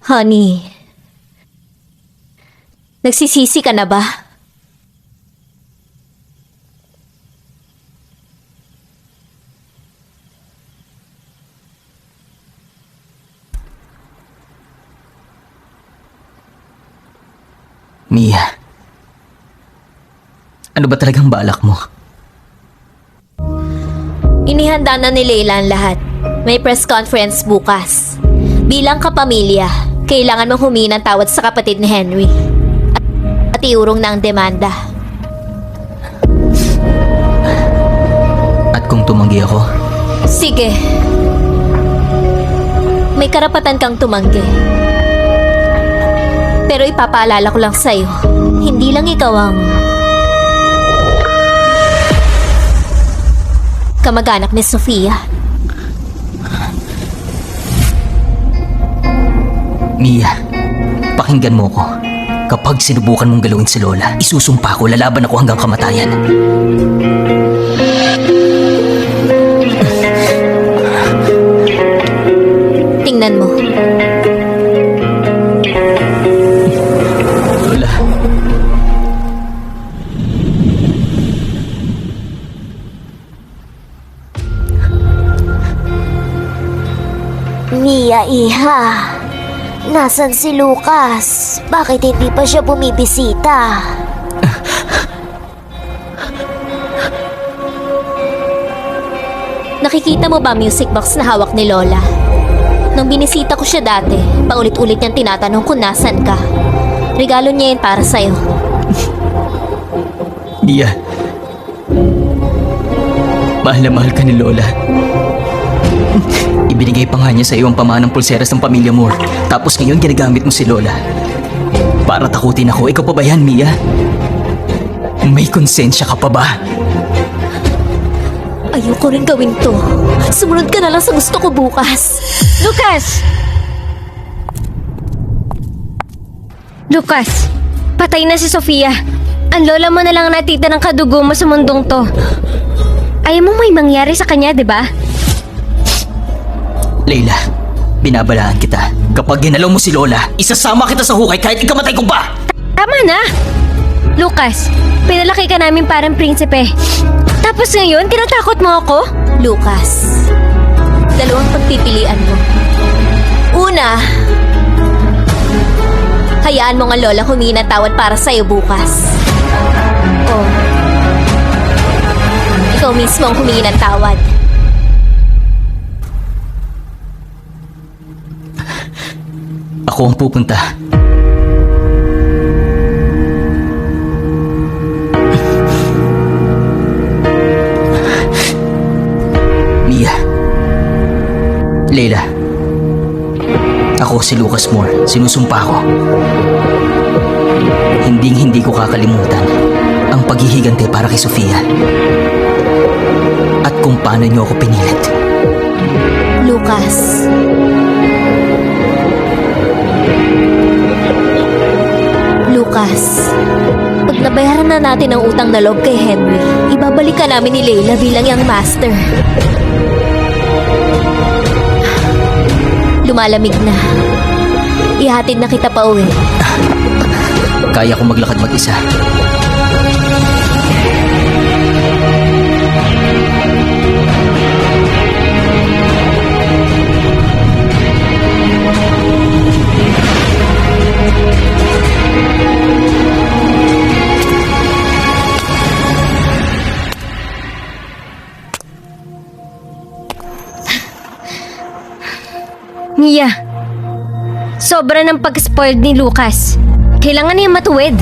Honey, nagsisisi ka na ba? Mia, ano ba talagang balak mo? Inihanda na ni Leila ang lahat. May press conference bukas. Bilang kapamilya, kailangan mong humingi ng tawad sa kapatid ni Henry. At iurong na ang demanda. At kung tumanggi ako, Sige. May karapatan kang tumanggi. Pero ipapaalala ko lang sa'yo, hindi lang ikaw ang kamag-anak ni Sofia. Mia, pakinggan mo ko. Kapag sinubukan mong galawin si Lola, isusumpa ko, lalaban ako hanggang kamatayan. Tingnan mo. Lola, Mia, iha. Nasaan si Lucas? Bakit hindi pa siya bumibisita? Nakikita mo ba ang music box na hawak ni Lola? Nung binisita ko siya dati, paulit-ulit niyang tinatanong kung nasan ka. Regalo niya yun para sa'yo. Mia. Mahal na mahal ka ni Lola. Ibinigay pa nga niya sa iyo ang pamanang pulseras ng pamilya Moore. Tapos ngayon ginagamit mo si Lola. Para takutin ako, ikaw pa ba yan, Mia? May konsensya ka pa ba? Ayoko rin gawin to. Sumunod ka na lang sa gusto ko bukas. Lucas! Lucas, patay na si Sofia. Ang lola mo na lang natita ng kadugo mo sa mundong to. Ayaw mo may mangyari sa kanya, di ba? Leila, binabalaan kita. Kapag ginalaw mo si Lola, isasama kita sa hukay kahit ikamatay ko pa! Tama na! Lucas, pinalaki ka namin parang prinsipe. Tapos ngayon, tinatakot mo ako? Lucas, dalawang pagpipilian mo. Una, hayaan mo nga Lola humingi ng tawad para sa'yo bukas. O, ikaw mismo ang humingi ng tawad. Ako ang pupunta. Mia. Leila. Ako si Lucas Moore. Sinusumpa ko. Hindi ko kakalimutan ang paghihigante para kay Sofia. At kung paano niyo ako pinilit. Lucas, pag nabayaran na natin ang utang na loob kay Henry, ibabalik ka namin ni Leila bilang young master. Lumalamig na. Ihatid na kita pa uwi. Kaya kong maglakad mag-isa. Mia, sobra ng pag-spoiled ni Lucas. Kailangan niya matuwid.